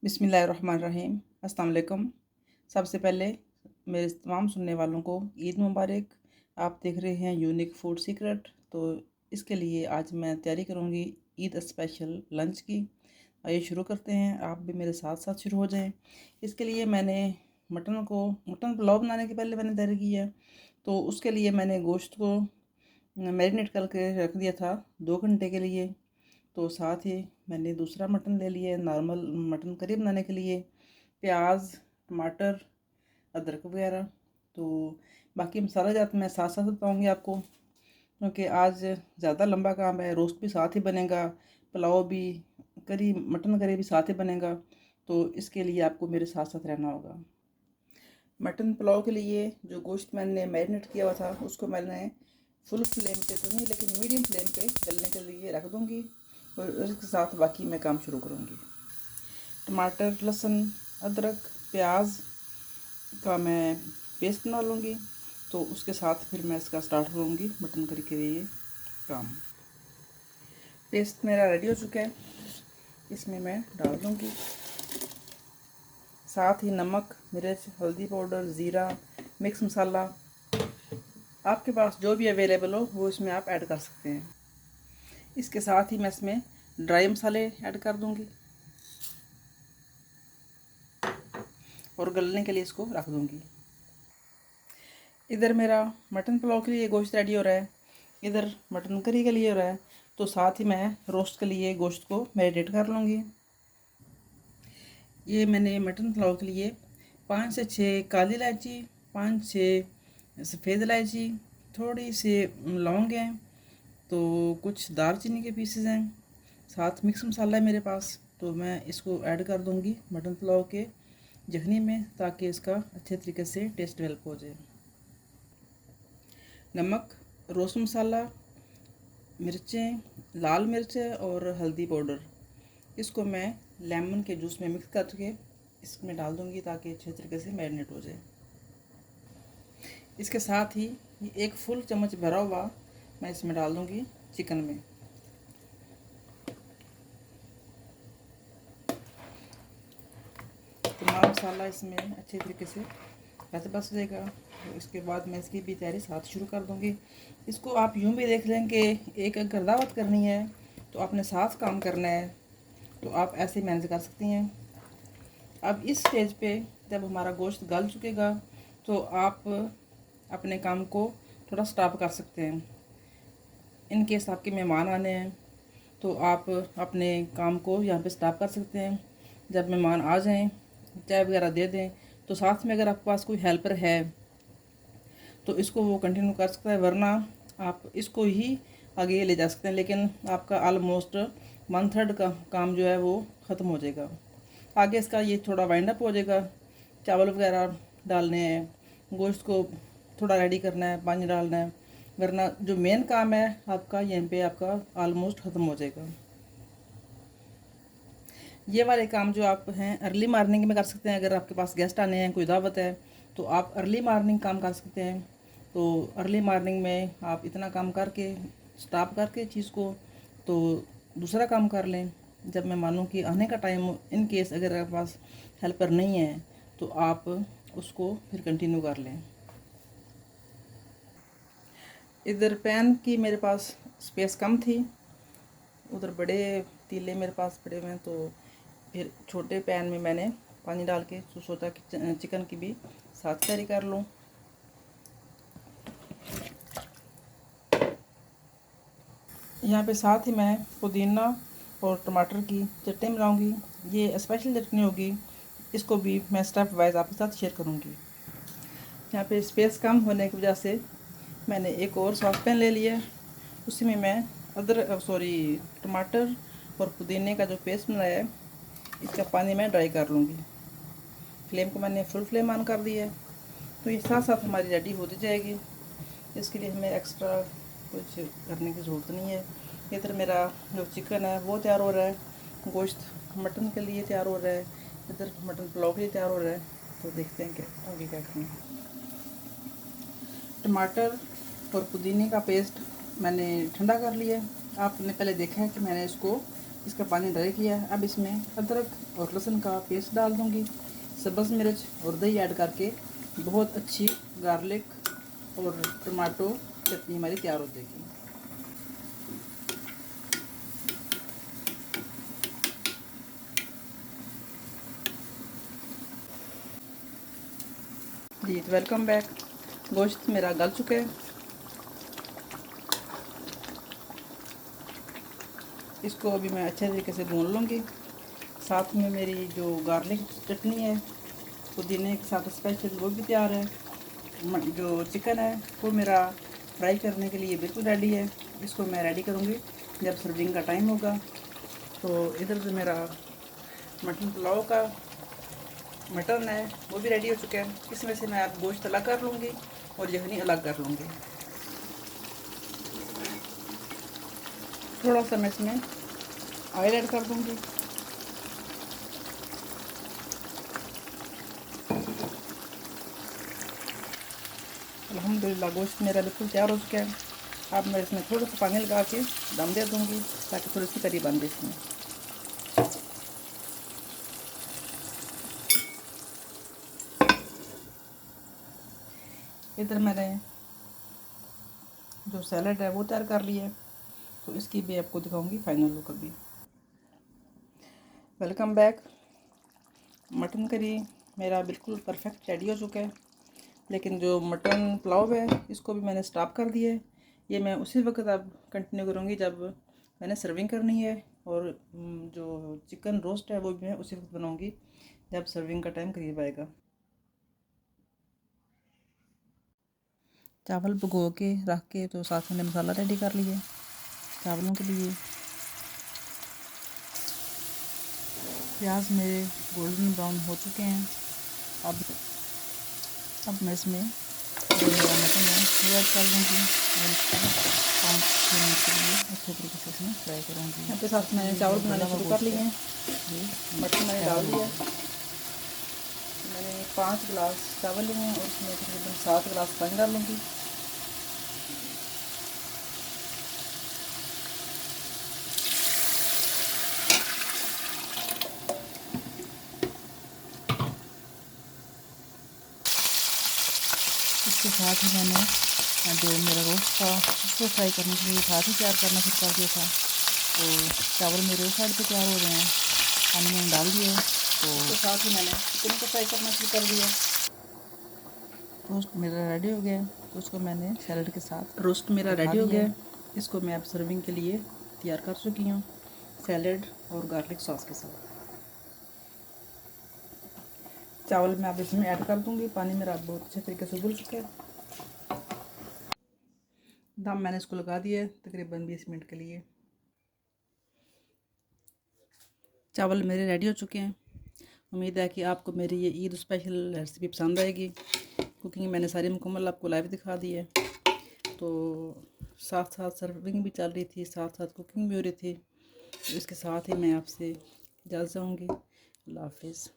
बिस्मिल्लाहिर्रहमानिर्रहीम। अस्सलाम वालेकुम। सबसे पहले मेरे तमाम सुनने वालों को ईद मुबारक। आप देख रहे हैं यूनिक फूड सीक्रेट। तो इसके लिए आज मैं तैयारी करूंगी ईद स्पेशल लंच की। आइए शुरू करते हैं, आप भी मेरे साथ साथ शुरू हो जाएं। इसके लिए मैंने मटन पुलाव बनाने के पहले मैंने तैयारी की है। तो उसके लिए मैंने गोश्त को मैरिनेट करके रख दिया था 2 घंटे के लिए। तो साथ ही मैंने दूसरा मटन ले लिया है नॉर्मल मटन करी बनाने के लिए। प्याज, टमाटर, अदरक वगैरह। तो बाकी मसाला जात मैं साथ साथ बताऊँगी आपको, क्योंकि आज ज़्यादा लंबा काम है। रोस्ट भी साथ ही बनेगा, पुलाव भी, मटन करी भी साथ ही बनेगा। तो इसके लिए आपको मेरे साथ साथ रहना होगा। मटन पुलाव के लिए जो गोश्त मैंने मैरिनेट किया हुआ था उसको मैंने फुल फ्लेम पे तो नहीं लेकिन मीडियम फ्लेम पे गलने के लिए रख दूँगी और उसके साथ बाकी मैं काम शुरू करूँगी। टमाटर, लहसुन, अदरक, प्याज का मैं पेस्ट बना लूँगी। तो उसके साथ फिर मैं इसका स्टार्ट करूँगी मटन करी के लिए काम। पेस्ट मेरा रेडी हो चुका है, इसमें मैं डाल दूँगी। साथ ही नमक, मिर्च, हल्दी पाउडर, ज़ीरा, मिक्स मसाला, आपके पास जो भी अवेलेबल हो वो इसमें आप ऐड कर सकते हैं। इसके साथ ही मैं इसमें ड्राई मसाले ऐड कर दूँगी और गलने के लिए इसको रख दूँगी। इधर मेरा मटन पुलाव के लिए गोश्त रेडी हो रहा है, इधर मटन करी के लिए हो रहा है। तो साथ ही मैं रोस्ट के लिए गोश्त को मैरिनेट कर लूँगी। ये मैंने मटन पुलाव के लिए 5 से 6 काली इलायची, 5-6 सफ़ेद इलायची, थोड़ी सी लौंग हैं, तो कुछ दालचीनी के पीसेस हैं, साथ मिक्स मसाला है मेरे पास। तो मैं इसको ऐड कर दूँगी मटन पुलाव के यखनी में, ताकि इसका अच्छे तरीके से टेस्ट डेवलप हो जाए। नमक, रोस्ट मसाला, मिर्चें, लाल मिर्च और हल्दी पाउडर, इसको मैं लेमन के जूस में मिक्स करके इसमें डाल दूँगी ताकि अच्छे तरीके से मैरिनेट हो जाए। इसके साथ ही एक फुल चम्मच भरा हुआ मैं इसमें डाल दूँगी चिकन में। तमाम मसाला इसमें अच्छे तरीके से बस जाएगा। तो इसके बाद मैं इसकी भी तैयारी साथ शुरू कर दूँगी। इसको आप यूँ भी देख लें कि एक अगर दावत करनी है तो आपने साथ काम करना है, तो आप ऐसे मैनेज कर सकती हैं। अब इस स्टेज पे जब हमारा गोश्त गल चुकेगा तो आप अपने काम को थोड़ा स्टॉप कर सकते हैं। इन केस आपके मेहमान आने हैं तो आप अपने काम को यहाँ पे स्टॉप कर सकते हैं। जब मेहमान आ जाएं चाय वगैरह दे दें, तो साथ में अगर आपके पास कोई हेल्पर है तो इसको वो कंटिन्यू कर सकता है, वरना आप इसको ही आगे ले जा सकते हैं। लेकिन आपका ऑलमोस्ट 1/3 का काम जो है वो ख़त्म हो जाएगा। आगे इसका ये थोड़ा वाइंड अप हो जाएगा, चावल वगैरह डालने हैं, गोश्त को थोड़ा रेडी करना है, पानी डालना है, वरना जो मेन काम है आपका यहीं पे आपका ऑलमोस्ट ख़त्म हो जाएगा। ये वाले काम जो आप हैं अर्ली मॉर्निंग में कर सकते हैं। अगर आपके पास गेस्ट आने हैं, कोई दावत है, तो आप अर्ली मॉर्निंग काम कर सकते हैं। तो अर्ली मॉर्निंग में आप इतना काम करके स्टॉप करके चीज़ को, तो दूसरा काम कर लें जब मेहमानों की आने का टाइम हो। इन केस अगर आपके पास हेल्पर नहीं है तो आप उसको फिर कंटिन्यू कर लें। इधर पैन की मेरे पास स्पेस कम थी, उधर बड़े तीले मेरे पास पड़े हुए हैं, तो फिर छोटे पैन में मैंने पानी डाल के सोचा कि चिकन की भी साथ तैयारी कर लूँ। यहाँ पे साथ ही मैं पुदीना और टमाटर की चटनी बनाऊंगी। ये स्पेशल चटनी होगी, इसको भी मैं स्टेप वाइज आपके साथ शेयर करूंगी। यहाँ पे स्पेस कम होने की वजह से मैंने एक और सॉस पैन ले लिया। उसी में मैं टमाटर और पुदीने का जो पेस्ट बनाया है, इसका पानी मैं ड्राई कर लूँगी। फ्लेम को मैंने फुल फ्लेम ऑन कर दिया है। तो ये साथ साथ हमारी रेडी होती जाएगी। इसके लिए हमें एक्स्ट्रा कुछ करने की ज़रूरत नहीं है। इधर मेरा जो चिकन है वो तैयार हो रहा है, गोश्त मटन के लिए तैयार हो रहा है, इधर मटन पुलाव के लिए तैयार हो रहा है। तो देखते हैं क्या आगे क्या करना है। टमाटर और पुदीने का पेस्ट मैंने ठंडा कर लिया है। आपने पहले देखा है कि मैंने इसका पानी ड्राई किया है। अब इसमें अदरक और लहसुन का पेस्ट डाल दूँगी, सब्ज़ मिर्च और दही ऐड करके बहुत अच्छी गार्लिक और टमाटो चटनी हमारी तैयार हो जाएगी। जी वेलकम बैक। गोश्त मेरा गल चुका है। इसको अभी मैं अच्छे तरीके से भून लूँगी। साथ में मेरी जो गार्लिक चटनी है पुदीने के साथ स्पेशल वो भी तैयार है। जो चिकन है वो मेरा फ्राई करने के लिए बिल्कुल रेडी है। इसको मैं रेडी करूँगी जब सर्विंग का टाइम होगा। तो इधर से मेरा मटन पुलाव का मटन है वो भी रेडी हो चुका है। इसमें से मैं अब गोश्त अलग कर लूँगी और यखनी अलग कर लूँगी। थोड़ा सा मैं इसमें ऑयल ऐड कर दूँगी। अल्हम्दुलिल्लाह गोश्त मेरा बिल्कुल तैयार हो चुका है। अब मैं इसमें थोड़ा सा पानी लगा के दम दे दूँगी ताकि थोड़ी सी करी बन जाए इसमें। इधर मैंने जो सैलड है वो तैयार कर लिया है, तो इसकी भी आपको दिखाऊंगी फाइनल लुक अभी। Welcome back. मटन करी मेरा बिल्कुल परफेक्ट रेडी हो चुका है, लेकिन जो मटन पुलाव है इसको भी मैंने स्टॉप कर दिया है। ये मैं उसी वक्त अब कंटिन्यू करूँगी जब मैंने सर्विंग करनी है, और जो चिकन रोस्ट है वो भी मैं उसी वक्त बनाऊँगी जब सर्विंग का टाइम करीब आएगा। चावल भिगो के रख के तो साथ मैंने मसाला रेडी कर लिया चावलों के लिए। प्याज मेरे गोल्डन ब्राउन हो चुके हैं। अब मैं इसमें जो मेरा मटन है वो ऐड कर दूँगी और इसको 5-6 मिनट के लिए अच्छे तरीके से इसमें फ्राई करूँगी। यहाँ पे साथ मैंने चावल बनाने शुरू कर लिए हैं। मटन मैंने डाल दिया। मैंने 5 गिलास चावल लिए हैं और इसमें तकरीबन 7 गिलास पानी डालूँगी। इसके साथ ही मैंने जो मेरा रोस्ट था उसको फ्राई करने के लिए साथ ही तैयार करना शुरू कर दिया था। तो चावल मेरे उस साइड पे तैयार हो गए हैं, पानी मैंने डाल दिया। तो उसके साथ ही मैंने चिकन को फ्राई करना शुरू कर दिया। रोस्ट मेरा रेडी हो गया, तो उसको मैंने सैलड के साथ रोस्ट मेरा रेडी हो गया, इसको मैं अब सर्विंग के लिए तैयार कर चुकी हूँ सैलड और गार्लिक सॉस के साथ। चावल मैं अब इसमें ऐड कर दूंगी। पानी मेरा बहुत अच्छे तरीके से उबल चुका है। दम मैंने इसको लगा दिया है तकरीबन 20 मिनट के लिए। चावल मेरे रेडी हो चुके हैं। उम्मीद है कि आपको मेरी ये ईद स्पेशल रेसिपी पसंद आएगी। कुकिंग मैंने सारी मुकम्मल आपको लाइव दिखा दी है। तो साथ साथ सर्विंग भी चल रही थी, साथ साथ कुकिंग भी हो रही थी। तो इसके साथ ही मैं आपसे इजाज़त चाहूँगी। अल्लाह हाफिज़।